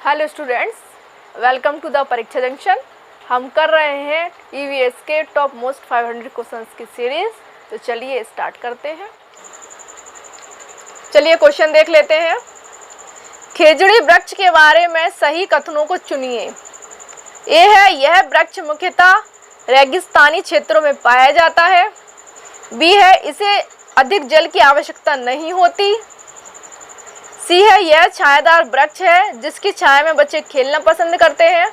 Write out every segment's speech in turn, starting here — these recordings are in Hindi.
Hello students, welcome to the Pariksha junction. हम कर रहे हैं ईवीएस के टॉप मोस्ट 500 क्वेश्चंस की सीरीज। तो चलिए स्टार्ट करते हैं। चलिए क्वेश्चन देख लेते हैं। खेजड़ी वृक्ष के बारे में सही कथनों को चुनिए। ए है, यह वृक्ष मुख्यतः रेगिस्तानी क्षेत्रों में पाया जाता है। बी है, इसे अधिक जल की आवश्यकता नहीं होती। सी है, यह छायादार वृक्ष है जिसकी छाया में बच्चे खेलना पसंद करते हैं।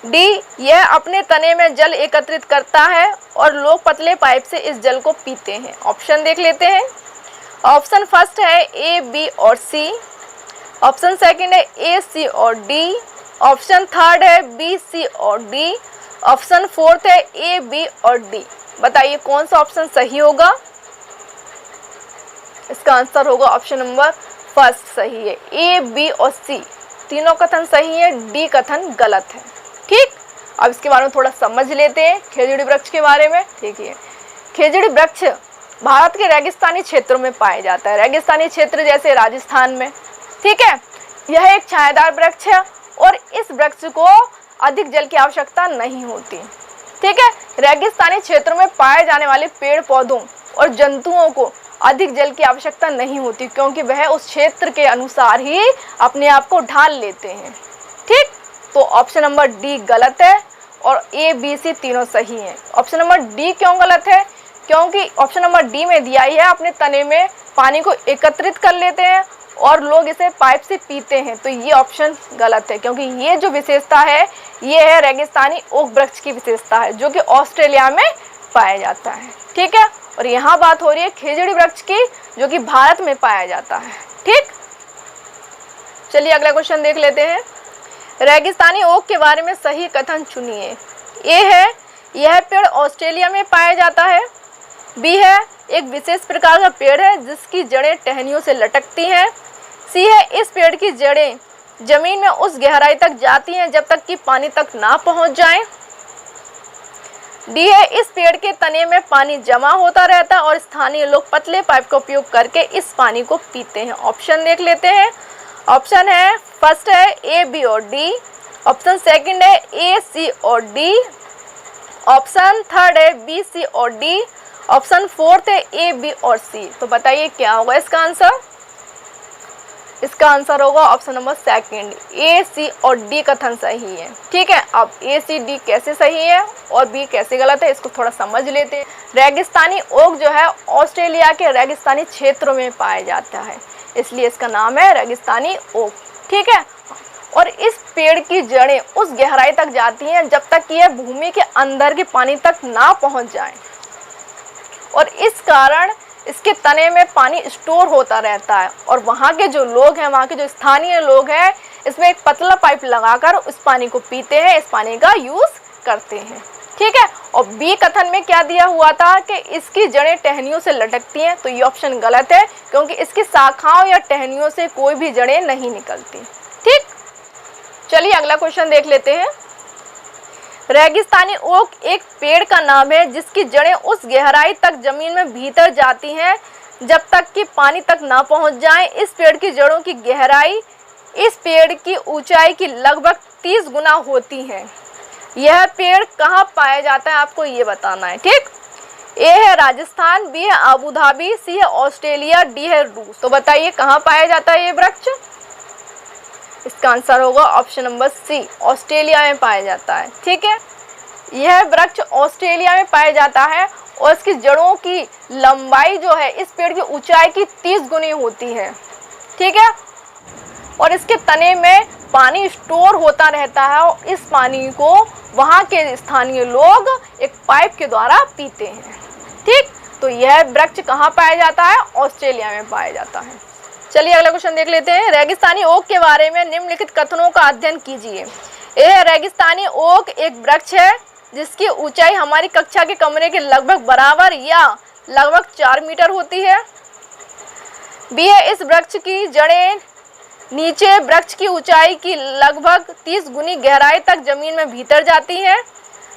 डी, यह अपने तने में जल एकत्रित करता है और लोग पतले पाइप से इस जल को पीते हैं। ऑप्शन देख लेते हैं। ऑप्शन फर्स्ट है ए, बी और सी। ऑप्शन सेकंड है ए, सी और डी। ऑप्शन थर्ड है बी, सी और डी। ऑप्शन फोर्थ है ए, बी और डी। बताइए कौन सा ऑप्शन सही होगा। इसका आंसर होगा ऑप्शन नंबर फर्स्ट सही है। ए, बी और सी तीनों कथन सही है, डी कथन गलत है। ठीक, अब इसके बारे में थोड़ा समझ लेते हैं खेजड़ी वृक्ष के बारे में। ठीक है, खेजड़ी वृक्ष भारत के रेगिस्तानी क्षेत्रों में पाया जाता है, रेगिस्तानी क्षेत्र जैसे राजस्थान में। ठीक है, यह एक छायादार वृक्ष है और इस वृक्ष को अधिक जल की आवश्यकता नहीं होती। ठीक है, रेगिस्तानी क्षेत्रों में पाए जाने वाले पेड़ पौधों और जंतुओं को अधिक जल की आवश्यकता नहीं होती, क्योंकि वह उस क्षेत्र के अनुसार ही अपने आप को ढाल लेते हैं। ठीक, तो ऑप्शन नंबर डी गलत है और ए, बी, सी तीनों सही हैं। ऑप्शन नंबर डी क्यों गलत है? क्योंकि ऑप्शन नंबर डी में दिया ही है अपने तने में पानी को एकत्रित कर लेते हैं और लोग इसे पाइप से पीते हैं। तो ये ऑप्शन गलत है, क्योंकि ये जो विशेषता है ये है रेगिस्तानी ओक वृक्ष की विशेषता है, जो कि ऑस्ट्रेलिया में पाया जाता है। ठीक है, और यहाँ बात हो रही है खेजड़ी वृक्ष की, जो कि भारत में पाया जाता है। ठीक, चलिए अगला क्वेश्चन देख लेते हैं। रेगिस्तानी ओक के बारे में सही कथन चुनिए। ए है, यह पेड़ ऑस्ट्रेलिया में पाया जाता है। बी है, एक विशेष प्रकार का पेड़ है जिसकी जड़ें टहनियों से लटकती हैं। सी है, इस पेड़ की जड़ें जमीन में उस गहराई तक जाती हैं जब तक कि पानी तक ना पहुंच जाए। डी है, इस पेड़ के तने में पानी जमा होता रहता है और स्थानीय लोग पतले पाइप का उपयोग करके इस पानी को पीते हैं। ऑप्शन देख लेते हैं। ऑप्शन है फर्स्ट है ए, बी और डी। ऑप्शन सेकंड है ए, सी और डी। ऑप्शन थर्ड है बी, सी और डी। ऑप्शन फोर्थ है ए, बी और सी। तो बताइए क्या होगा इसका आंसर। इसका आंसर होगा ऑप्शन नंबर सेकंड, ए, सी और डी कथन सही है। ठीक है, अब ए, सी, डी कैसे सही है और बी कैसे गलत है, इसको थोड़ा समझ लेते हैं। रेगिस्तानी ओक जो है ऑस्ट्रेलिया के रेगिस्तानी क्षेत्रों में पाया जाता है, इसलिए इसका नाम है रेगिस्तानी ओक। ठीक है, और इस पेड़ की जड़ें उस गहराई तक जाती हैं जब तक कि यह भूमि के अंदर के पानी तक ना पहुंच जाए, और इस कारण इसके तने में पानी स्टोर होता रहता है और वहाँ के जो लोग हैं, वहाँ के जो स्थानीय लोग हैं, इसमें एक पतला पाइप लगाकर उस पानी को पीते हैं, इस पानी का यूज़ करते हैं। ठीक है, और बी कथन में क्या दिया हुआ था कि इसकी जड़ें टहनियों से लटकती हैं, तो ये ऑप्शन गलत है, क्योंकि इसकी शाखाओं या टहनियों से कोई भी जड़ें नहीं निकलती। ठीक, चलिए अगला क्वेश्चन देख लेते हैं। रेगिस्तानी ओक एक पेड़ का नाम है जिसकी जड़ें उस गहराई तक जमीन में भीतर जाती हैं जब तक कि पानी तक ना पहुंच जाएं। इस पेड़ की जड़ों की गहराई इस पेड़ की ऊंचाई की लगभग 30 गुना होती है। यह पेड़ कहाँ पाया जाता है, आपको ये बताना है। ठीक, ए है राजस्थान, बी है आबू धाबी, सी है ऑस्ट्रेलिया, डी है रूस। तो बताइए कहाँ पाया जाता है ये वृक्ष। इसका आंसर होगा ऑप्शन नंबर सी, ऑस्ट्रेलिया में पाया जाता है। ठीक है, यह वृक्ष ऑस्ट्रेलिया में पाया जाता है और इसकी जड़ों की लंबाई जो है इस पेड़ की ऊंचाई की 30 गुनी होती है। ठीक है, और इसके तने में पानी स्टोर होता रहता है और इस पानी को वहाँ के स्थानीय लोग एक पाइप के द्वारा पीते हैं। ठीक, तो यह वृक्ष कहाँ पाया जाता है, ऑस्ट्रेलिया में पाया जाता है। चलिए अगला क्वेश्चन देख लेते हैं। रेगिस्तानी ओक के बारे में निम्नलिखित कथनों का अध्ययन कीजिए। ए, रेगिस्तानी ओक एक वृक्ष है जिसकी ऊंचाई हमारी कक्षा के कमरे के लगभग बराबर या लगभग 4 मीटर होती है। बी है, इस वृक्ष की जड़ें नीचे वृक्ष की ऊंचाई की लगभग 30 गुनी गहराई तक जमीन में भीतर जाती हैं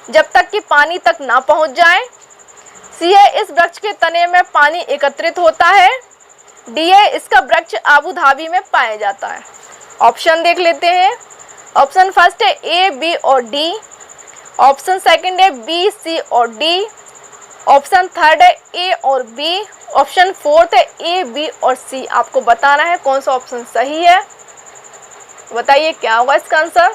जब तक कि पानी तक ना पहुंच जाए। सी है, इस वृक्ष के तने में पानी एकत्रित होता है। डी है, इसका वृक्ष आबू धाबी में पाया जाता है। ऑप्शन देख लेते हैं। ऑप्शन फर्स्ट है ए, बी और डी। ऑप्शन सेकंड है बी, सी और डी। ऑप्शन थर्ड है ए और बी। ऑप्शन फोर्थ है ए, बी और सी। आपको बताना है कौन सा ऑप्शन सही है। बताइए क्या होगा इसका आंसर।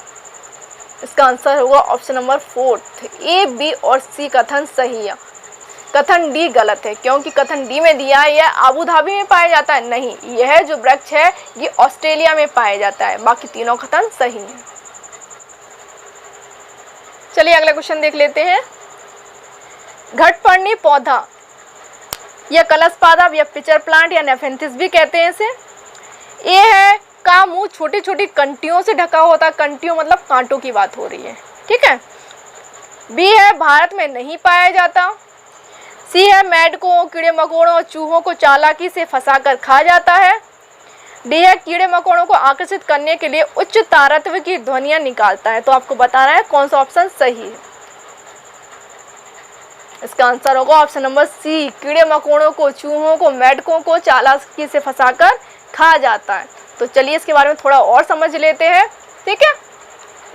इसका आंसर होगा ऑप्शन नंबर फोर्थ, ए, बी और सी कथन सही है। कथन डी गलत है, क्योंकि कथन डी में दिया है यह आबू धाबी में पाया जाता है। नहीं, यह जो वृक्ष है ये ऑस्ट्रेलिया में पाया जाता है। बाकी तीनों कथन सही हैं। चलिए अगला क्वेश्चन देख लेते हैं। घटपर्णी पौधा, यह कलश पादप या पिचर प्लांट या नेफेंथिस भी कहते हैं इसे। ए है का मुंह छोटी छोटी कंटियों से ढका होता है। कंटियों मतलब कांटों की बात हो रही है, ठीक है। बी है भारत में नहीं पाया जाता। सी है मेंढकों, कीड़े मकोड़ों और चूहों को चालाकी से फंसाकर खा जाता है। डी है कीड़े मकोड़ों को आकर्षित करने के लिए उच्च तारत्व की ध्वनियां निकालता है। तो आपको बताना है कौन सा ऑप्शन सही है। इसका आंसर होगा ऑप्शन नंबर सी, कीड़े मकोड़ों को, चूहों को, मेंढकों को चालाकी से फंसाकर खा जाता है। तो चलिए इसके बारे में थोड़ा और समझ लेते हैं, ठीक है।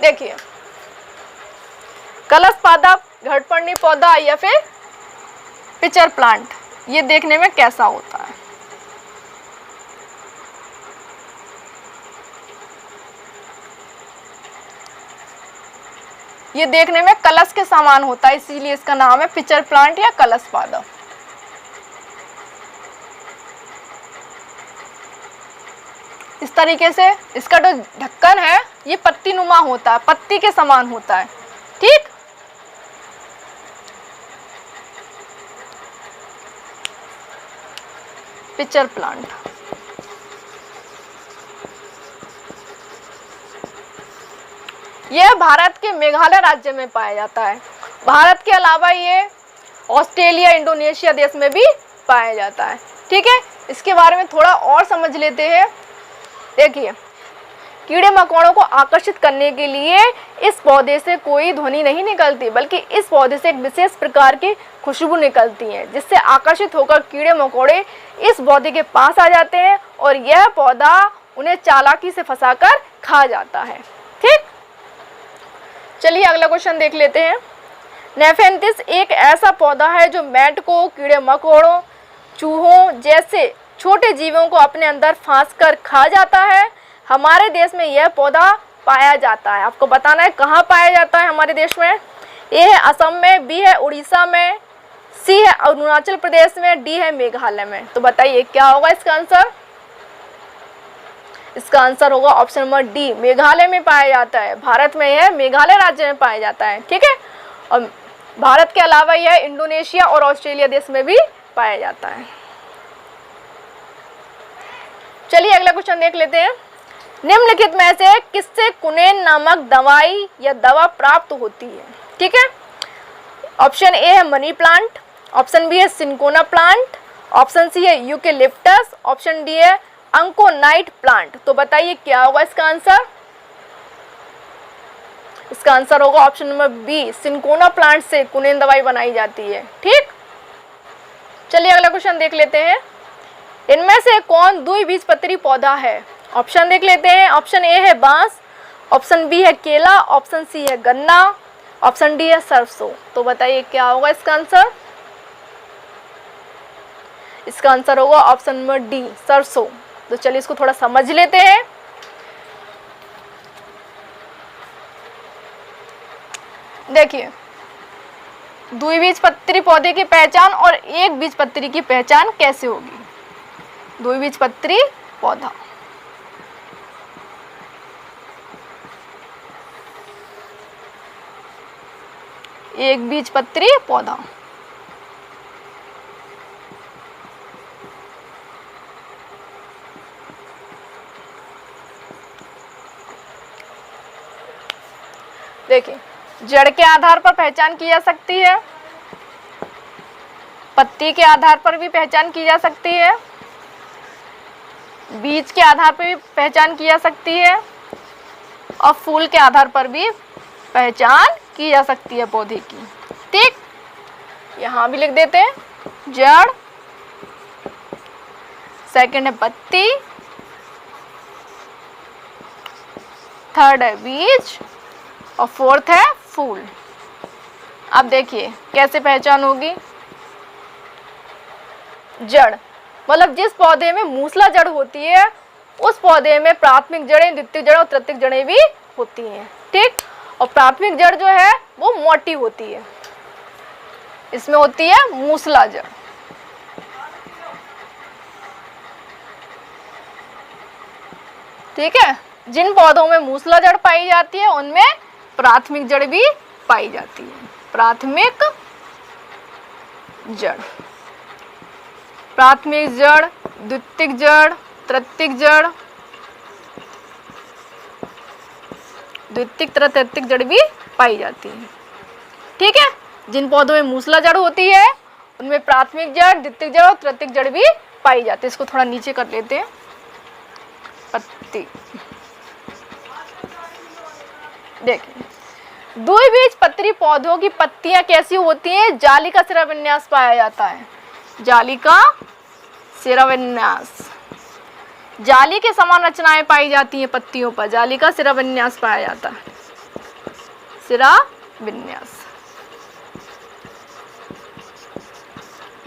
देखिए, कलश पादप, घटपर्णी पौधा या फिर पिचर प्लांट, ये देखने में कैसा होता है। ये देखने में कलश के समान होता है, इसीलिए इसका नाम है पिचर प्लांट या कलश पादप। इस तरीके से इसका जो ढक्कन है ये पत्ती नुमा होता है, पत्ती के समान होता है, ठीक। पिचर प्लांट, यह भारत के मेघालय राज्य में पाया जाता है। भारत के अलावा ये ऑस्ट्रेलिया, इंडोनेशिया देश में भी पाया जाता है, ठीक है। इसके बारे में थोड़ा और समझ लेते हैं। देखिए, कीड़े मकोड़ों को आकर्षित करने के लिए इस पौधे से कोई ध्वनि नहीं निकलती, बल्कि इस पौधे से एक विशेष प्रकार की खुशबू निकलती है, जिससे आकर्षित होकर कीड़े मकोड़े इस पौधे के पास आ जाते हैं और यह पौधा उन्हें चालाकी से फंसाकर खा जाता है, ठीक। चलिए अगला क्वेश्चन देख लेते हैं। नेफेंथिस एक ऐसा पौधा है जो मेंढकों, कीड़े मकोड़ों, चूहों जैसे छोटे जीवों को अपने अंदर फांसकर खा जाता है। हमारे देश में यह पौधा पाया जाता है। आपको बताना है कहाँ पाया जाता है हमारे देश में। ए है असम में, बी है उड़ीसा में, सी है अरुणाचल प्रदेश में, डी है मेघालय में। तो बताइए क्या होगा इसका आंसर। इसका आंसर होगा ऑप्शन नंबर डी, मेघालय में पाया जाता है। भारत में यह मेघालय राज्य में पाया जाता है, ठीक है। और भारत के अलावा यह इंडोनेशिया और ऑस्ट्रेलिया देश में भी पाया जाता है। चलिए अगला क्वेश्चन देख लेते हैं। निम्नलिखित में से किससे कुनेन नामक दवाई या दवा प्राप्त होती है, ठीक है। ऑप्शन ए है मनी प्लांट, ऑप्शन बी है सिंकोना प्लांट, ऑप्शन सी है यूकेलिप्टस, ऑप्शन डी है अंकोनाइट प्लांट। तो बताइए क्या होगा इसका आंसर। इसका आंसर होगा option number B, cinchona plant से कुनेन दवाई बनाई जाती है, ठीक। चलिए अगला क्वेश्चन देख लेते हैं। इनमें से कौन द्विबीजपत्री पौधा है। ऑप्शन देख लेते हैं। ऑप्शन ए है बांस, ऑप्शन बी है केला, ऑप्शन सी है गन्ना, ऑप्शन डी है सरसों। तो बताइए क्या होगा इसका आंसर। इसका आंसर होगा ऑप्शन नंबर डी, सरसों। तो चलिए इसको थोड़ा समझ लेते हैं। देखिए, द्विबीजपत्री पौधे की पहचान और एक बीजपत्री की पहचान कैसे होगी। द्विबीजपत्री पौधा, एक बीजपत्री पौधा। देखिए, जड़ के आधार पर पहचान की जा सकती है, पत्ती के आधार पर भी पहचान की जा सकती है, बीज के आधार पर भी पहचान की जा सकती है और फूल के आधार पर भी पहचान की जा सकती है पौधे की, ठीक। यहाँ भी लिख देते हैं, जड़, सेकंड है पत्ती, थर्ड है बीज और फोर्थ है फूल। अब देखिए कैसे पहचान होगी। जड़ मतलब जिस पौधे में मूसला जड़ होती है उस पौधे में प्राथमिक जड़ें, द्वितीयक जड़ें और तृतीयक जड़ें भी होती हैं, ठीक। और प्राथमिक जड़ जो है वो मोटी होती है, इसमें होती है मूसला जड़। ठीक है, जिन पौधों में मूसला जड़ पाई जाती है उनमें प्राथमिक जड़ भी पाई जाती है। प्राथमिक जड़, प्राथमिक जड़, द्वितीयक जड़, तृतीयक जड़, द्वितीयक तथा तृतीयक जड़ भी पाई जाती है। ठीक है, जिन पौधों में मूसला जड़ होती है उनमें प्राथमिक जड़, द्वितीयक जड़ और तृतीयक जड़ भी पाई जाती है। इसको थोड़ा नीचे कर लेते हैं। पत्ती देखिए, द्विबीजपत्री पौधों की पत्तियां कैसी होती हैं? जाली का सिरा विन्यास पाया जाता है। जाली का सिरा विन्यास, जाली के समान रचनाएं पाई जाती हैं पत्तियों पर। जाली का सिरा विन्यास पाया जाता है, सिरा विन्यास।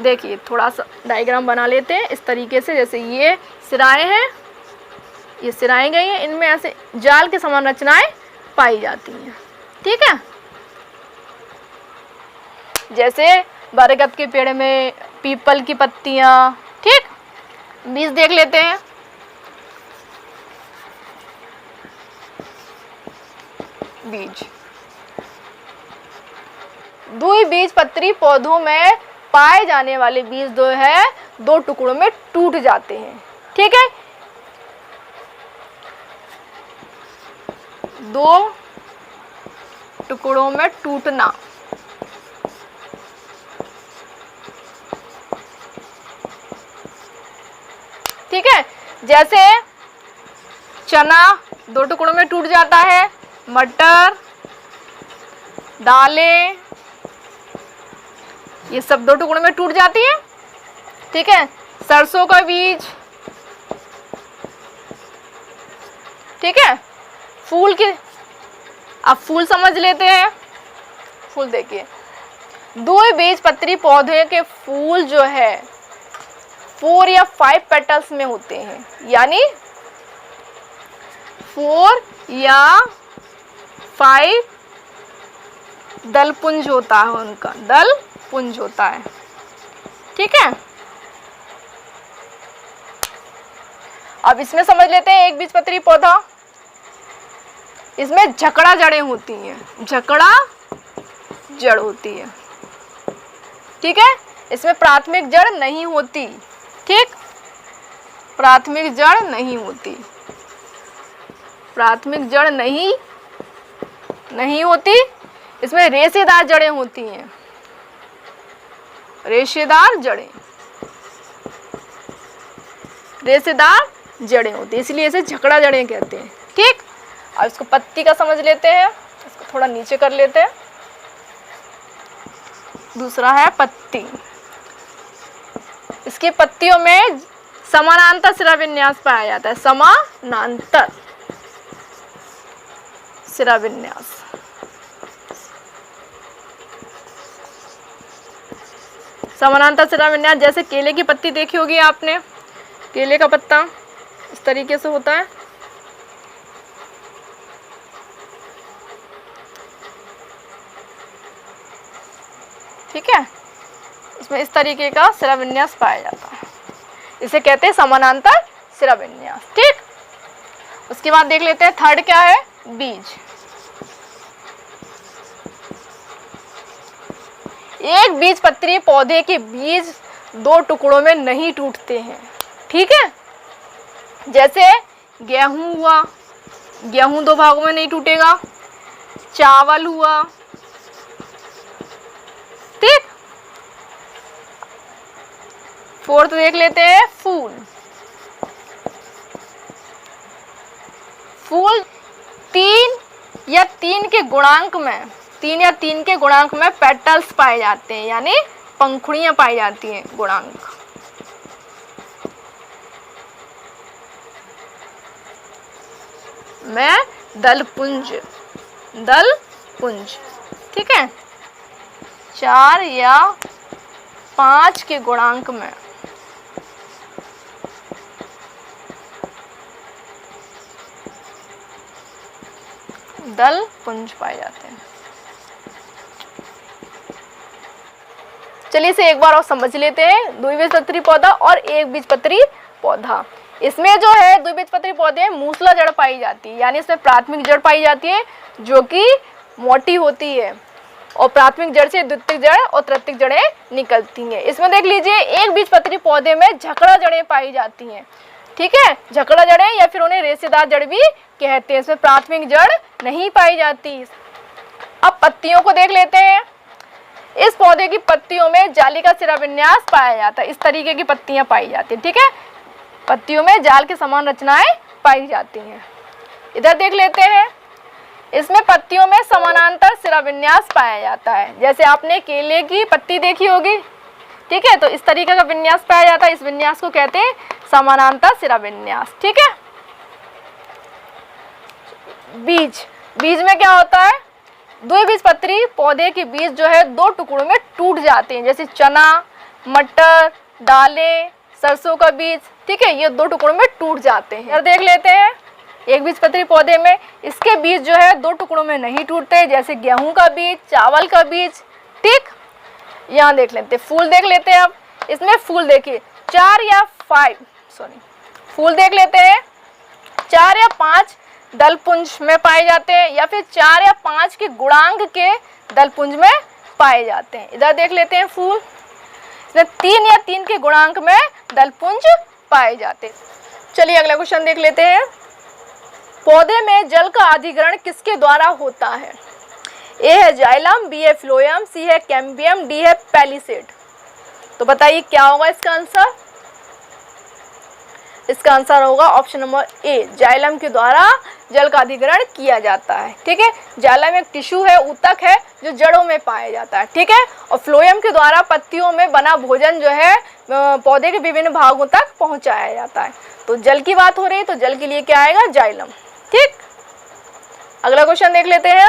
देखिए थोड़ा सा डायग्राम बना लेते हैं इस तरीके से, जैसे ये सिराएं हैं, ये सिराएं गई हैं, इनमें ऐसे जाल के समान रचनाएं पाई जाती हैं। ठीक है, जैसे बरगद के पेड़ में पीपल की पत्तियां। ठीक, बीज देख लेते हैं। बीज, द्विबीजपत्री पौधों में पाए जाने वाले बीज जो है दो टुकड़ों में टूट जाते हैं। ठीक है, दो टुकड़ों में टूटना। ठीक है, जैसे चना दो टुकड़ों में टूट जाता है, मटर, दालें, ये सब दो टुकड़ों में टूट जाती है। ठीक है, सरसों का बीज। ठीक है, फूल के, अब फूल समझ लेते हैं। फूल देखिए, द्विबीजपत्री पौधे के फूल जो है 4 या 5 पेटल्स में होते हैं, यानी 4 या 5 दल पुंज होता है, उनका दल पुंज होता है। ठीक है, अब इसमें समझ लेते हैं एक बीजपत्री पौधा, इसमें झकड़ा जड़ें होती हैं, झकड़ा जड़ होती है। ठीक है, इसमें प्राथमिक जड़ नहीं होती। ठीक, प्राथमिक जड़ नहीं होती, प्राथमिक जड़ नहीं होती। इसमें रेशेदार जड़ें होती हैं, रेशेदार जड़ें, रेशेदार जड़ें होती है, इसलिए इसे झकड़ा जड़ें कहते हैं। ठीक, अब इसको पत्ती का समझ लेते हैं, इसको थोड़ा नीचे कर लेते हैं। दूसरा है पत्ती, इसकी पत्तियों में समानांतर सिरा विन्यास पाया जाता है। समानांतर सिरा विन्यास, समानांतर सिरा विन्यास, जैसे केले की पत्ती देखी होगी आपने, केले का पत्ता इस तरीके से होता है। ठीक है, इसमें इस तरीके का सिरा विन्यास पाया जाता है, इसे कहते हैं समानांतर सिरा विन्यास। ठीक, उसके बाद देख लेते हैं थर्ड क्या है, बीज। एक बीजपत्री पौधे के बीज दो टुकड़ों में नहीं टूटते हैं। ठीक है, जैसे गेहूं हुआ, गेहूं दो भागों में नहीं टूटेगा। चावल हुआ, ठीक। फोर्थ देख लेते हैं फूल। फूल 3 या 3 के गुणांक में, 3 या 3 के गुणांक में पेटल्स पाए जाते हैं, यानी पंखुड़ियां पाई जाती हैं। गुणांक में दलपुंज, दलपुंज। ठीक है, 4 या 5 के गुणांक में दलपुंज पाए जाते हैं। चलिए इसे एक बार और समझ लेते हैं। द्विबीजपत्री पौधा और एक बीजपत्री पौधा। इसमें जो है द्विबीजपत्री पौधे मूसला जड़ पाई जाती है, यानी इसमें प्राथमिक जड़ पाई जाती है जो कि मोटी होती है और प्राथमिक जड़ से द्वितीयक जड़ और तृतीयक जड़ें निकलती हैं। इसमें देख लीजिए एक बीजपत्री पौधे में झकड़ा जड़ें पाई जाती हैं। ठीक है, झकड़ा जड़ें या फिर उन्हें रेशेदार जड़ भी कहते हैं। इसमें प्राथमिक जड़ नहीं पाई जाती। अब पत्तियों को देख लेते हैं। इस पौधे की पत्तियों में जाली का सिरा विन्यास पाया जाता है। इस तरीके की पत्तियां पाई जाती हैं। ठीक है, पत्तियों में जाल के समान रचनाएं पाई जाती हैं। इधर देख लेते हैं। इसमें पत्तियों में समानांतर सिरा विन्यास पाया जाता है। जैसे आपने केले की पत्ती देखी होगी। ठीक है, तो इस तरीके का विन्यास पाया जाता है। इस विन्यास को कहते हैं समानांतर सिरा विन्यास। ठीक है, बीज, बीज में क्या होता है, द्विबीजपत्री पौधे के बीज जो है 2 टुकड़ों में टूट जाते हैं। जैसे चना, मटर, दालें, सरसों का बीज। ठीक है, ये 2 टुकड़ों में टूट जाते हैं। और देख लेते हैं एक बीजपत्री पौधे में इसके बीज जो है 2 टुकड़ों में नहीं टूटते। जैसे गेहूं का बीज, चावल का बीज। ठीक, यहाँ देख लेते हैं। फूल देख लेते हैं। अब इसमें फूल देखिए 4 या 5 फूल देख लेते हैं। 4 या 5 दलपुंज में पाए जाते हैं या फिर 4 या 5 के गुणांक के दलपुंज में पाए जाते हैं। इधर देख लेते हैं फूल, इसमें 3 या 3 के गुणांक में दलपुंज पाए जाते हैं। चलिए अगला क्वेश्चन देख लेते हैं। पौधे में जल का अधिग्रहण किसके द्वारा होता है? ए है जाइलम, बी है फ्लोएम, सी है कैम्बियम, डी है पैलिसेड। तो बताइए क्या होगा इसका आंसर? इसका आंसर होगा ऑप्शन नंबर ए, जाइलम के द्वारा जल का अधिग्रहण किया जाता है। ठीक है, जाइलम एक टिश्यू है, ऊतक है जो जड़ों में पाया जाता है। ठीक है, और फ्लोएम के द्वारा पत्तियों में बना भोजन जो है पौधे के विभिन्न भागों तक पहुंचाया जाता है। तो जल की बात हो रही है तो जल के लिए क्या आएगा? जाइलम। ठीक, अगला क्वेश्चन देख लेते हैं।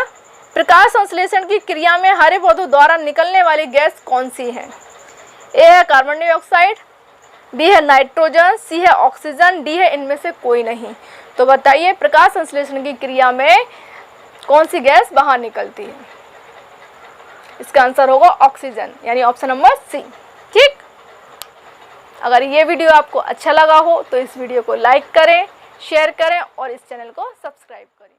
प्रकाश संश्लेषण की क्रिया में हरे पौधों द्वारा निकलने वाली गैस कौन सी है? ए है कार्बन डाइऑक्साइड, बी है नाइट्रोजन, सी है ऑक्सीजन, डी है इनमें से कोई नहीं। तो बताइए प्रकाश संश्लेषण की क्रिया में कौन सी गैस बाहर निकलती है? इसका आंसर होगा ऑक्सीजन, यानी ऑप्शन नंबर सी। ठीक, अगर ये वीडियो आपको अच्छा लगा हो तो इस वीडियो को लाइक करें, शेयर करें और इस चैनल को सब्सक्राइब करें।